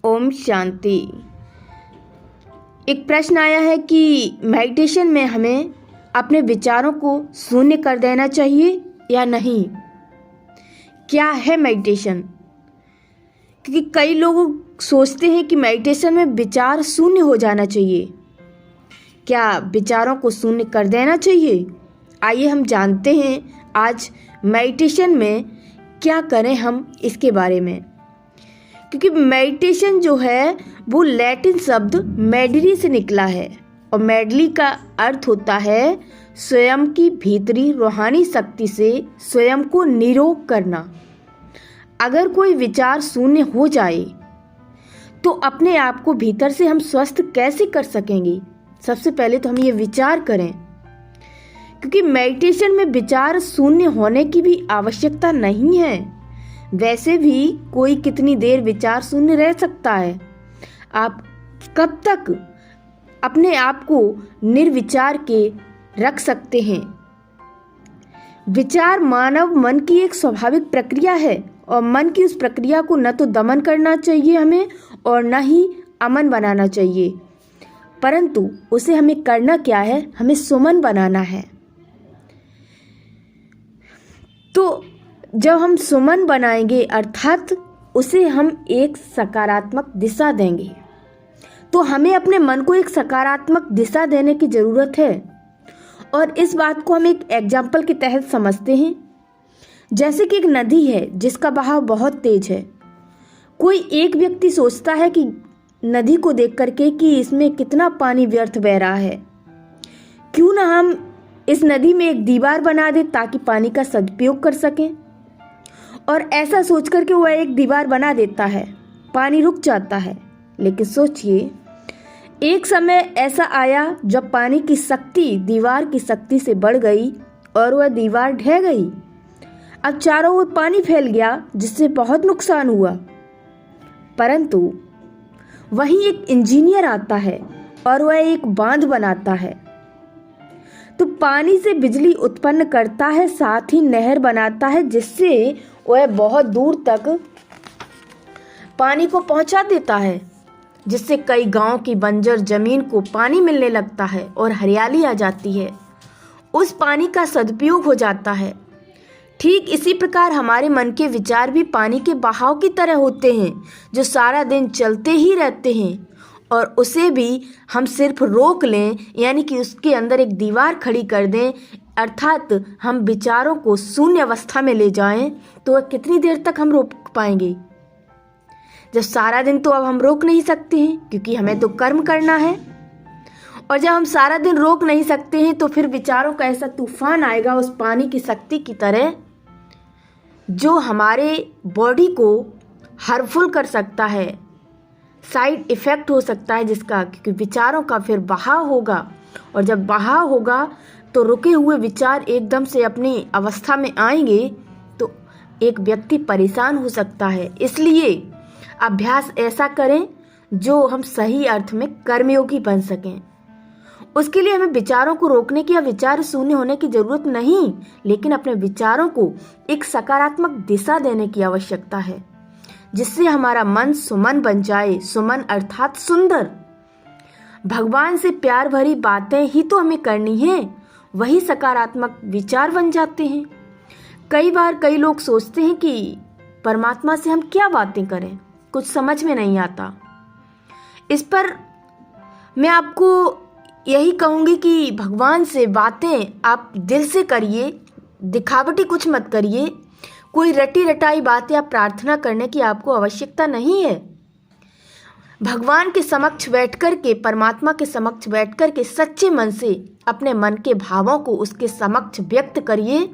ओम शांति। एक प्रश्न आया है कि मेडिटेशन में हमें अपने विचारों को शून्य कर देना चाहिए या नहीं। क्या है मेडिटेशन? क्योंकि कई लोग सोचते हैं कि मेडिटेशन में विचार शून्य हो जाना चाहिए। क्या विचारों को शून्य कर देना चाहिए? आइए हम जानते हैं आज मेडिटेशन में क्या करें हम इसके बारे में। क्योंकि मेडिटेशन जो है वो लैटिन शब्द मेडिरी से निकला है और मेडली का अर्थ होता है स्वयं की भीतरी रूहानी शक्ति से स्वयं को निरोग करना। अगर कोई विचार शून्य हो जाए तो अपने आप को भीतर से हम स्वस्थ कैसे कर सकेंगे? सबसे पहले तो हम ये विचार करें, क्योंकि मेडिटेशन में विचार शून्य होने की भी आवश्यकता नहीं है। वैसे भी कोई कितनी देर विचार शून्य रह सकता है? आप कब तक अपने आप को निर्विचार के रख सकते हैं? विचार मानव मन की एक स्वाभाविक प्रक्रिया है और मन की उस प्रक्रिया को न तो दमन करना चाहिए हमें और न ही अमन बनाना चाहिए, परंतु उसे हमें करना क्या है? हमें सुमन बनाना है। तो जब हम सुमन बनाएंगे अर्थात उसे हम एक सकारात्मक दिशा देंगे, तो हमें अपने मन को एक सकारात्मक दिशा देने की ज़रूरत है। और इस बात को हम एक एग्जाम्पल के तहत समझते हैं। जैसे कि एक नदी है जिसका बहाव बहुत तेज है। कोई एक व्यक्ति सोचता है कि नदी को देख करके कि इसमें कितना पानी व्यर्थ बह रहा है, क्यों ना हम इस नदी में एक दीवार बना दें ताकि पानी का सदुपयोग कर सकें। और ऐसा सोच करके वह एक दीवार बना देता है, पानी रुक जाता है। लेकिन सोचिए, एक समय ऐसा आया जब पानी की शक्ति दीवार की शक्ति से बढ़ गई और वह दीवार ढह गई। अब चारों ओर पानी फैल गया जिससे बहुत नुकसान हुआ। परंतु वहीं एक इंजीनियर आता है और वह एक बांध बनाता है, तो पानी से बिजली उत्पन्न करता है, साथ ही नहर बनाता है जिससे वह बहुत दूर तक पानी को पहुंचा देता है, जिससे कई गांव की बंजर जमीन को पानी मिलने लगता है और हरियाली आ जाती है। उस पानी का सदुपयोग हो जाता है। ठीक इसी प्रकार हमारे मन के विचार भी पानी के बहाव की तरह होते हैं, जो सारा दिन चलते ही रहते हैं। और उसे भी हम सिर्फ रोक लें, यानी कि उसके अंदर एक दीवार खड़ी कर दें, अर्थात हम विचारों को शून्य अवस्था में ले जाएं, तो वह कितनी देर तक हम रोक पाएंगे? जब सारा दिन तो अब हम रोक नहीं सकते हैं, क्योंकि हमें तो कर्म करना है। और जब हम सारा दिन रोक नहीं सकते हैं तो फिर विचारों का ऐसा तूफान आएगा उस पानी की शक्ति की तरह, जो हमारे बॉडी को हार्मफुल कर सकता है, साइड इफ़ेक्ट हो सकता है जिसका, क्योंकि विचारों का फिर बहाव होगा। और जब बहाव होगा तो रुके हुए विचार एकदम से अपनी अवस्था में आएंगे तो एक व्यक्ति परेशान हो सकता है। इसलिए अभ्यास ऐसा करें जो हम सही अर्थ में कर्मयोगी बन सकें। उसके लिए हमें विचारों को रोकने की या विचार शून्य होने की जरूरत नहीं, लेकिन अपने विचारों को एक सकारात्मक दिशा देने की आवश्यकता है, जिससे हमारा मन सुमन बन जाए। सुमन अर्थात सुंदर। भगवान से प्यार भरी बातें ही तो हमें करनी है, वही सकारात्मक विचार बन जाते हैं। कई बार कई लोग सोचते हैं कि परमात्मा से हम क्या बातें करें, कुछ समझ में नहीं आता। इस पर मैं आपको यही कहूँगी कि भगवान से बातें आप दिल से करिए, दिखावटी कुछ मत करिए। कोई रटी रटाई बातें या प्रार्थना करने की आपको आवश्यकता नहीं है। भगवान के समक्ष बैठकर के, परमात्मा के समक्ष बैठकर के सच्चे मन से अपने मन के भावों को उसके समक्ष व्यक्त करिए।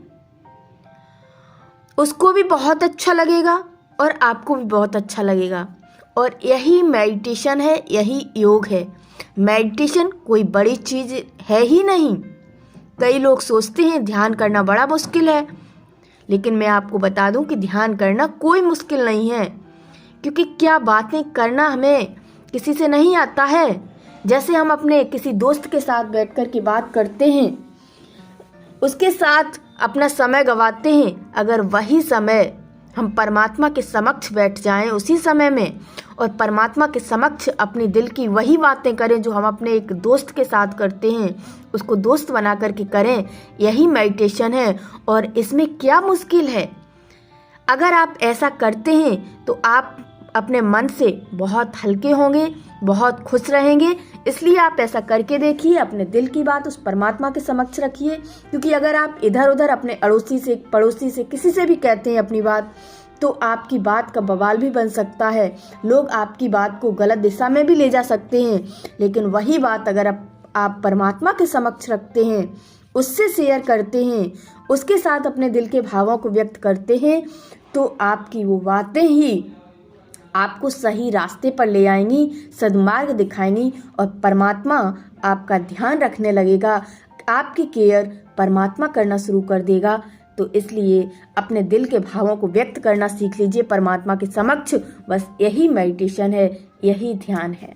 उसको भी बहुत अच्छा लगेगा और आपको भी बहुत अच्छा लगेगा। और यही मेडिटेशन है, यही योग है। मेडिटेशन कोई बड़ी चीज़ है ही नहीं। कई लोग सोचते हैं ध्यान करना बड़ा मुश्किल है, लेकिन मैं आपको बता दूं कि ध्यान करना कोई मुश्किल नहीं है, क्योंकि क्या बातें करना हमें किसी से नहीं आता है। जैसे हम अपने किसी दोस्त के साथ बैठकर के बात करते हैं, उसके साथ अपना समय गंवाते हैं, अगर वही समय हम परमात्मा के समक्ष बैठ जाएं उसी समय में और परमात्मा के समक्ष अपने दिल की वही बातें करें जो हम अपने एक दोस्त के साथ करते हैं, उसको दोस्त बना करके करें। यही मेडिटेशन है और इसमें क्या मुश्किल है। अगर आप ऐसा करते हैं तो आप अपने मन से बहुत हल्के होंगे, बहुत खुश रहेंगे। इसलिए आप ऐसा करके देखिए, अपने दिल की बात उस परमात्मा के समक्ष रखिए। क्योंकि अगर आप इधर उधर अपने अड़ोसी से, पड़ोसी से, किसी से भी कहते हैं अपनी बात, तो आपकी बात का बवाल भी बन सकता है। लोग आपकी बात को गलत दिशा में भी ले जा सकते हैं। लेकिन वही बात अगर आप परमात्मा के समक्ष रखते हैं, उससे शेयर करते हैं, उसके साथ अपने दिल के भावों को व्यक्त करते हैं, तो आपकी वो बातें ही आपको सही रास्ते पर ले आएंगी, सद्मार्ग दिखाएंगी और परमात्मा आपका ध्यान रखने लगेगा, आपकी केयर परमात्मा करना शुरू कर देगा। तो इसलिए अपने दिल के भावों को व्यक्त करना सीख लीजिए परमात्मा के समक्ष। बस यही मेडिटेशन है, यही ध्यान है।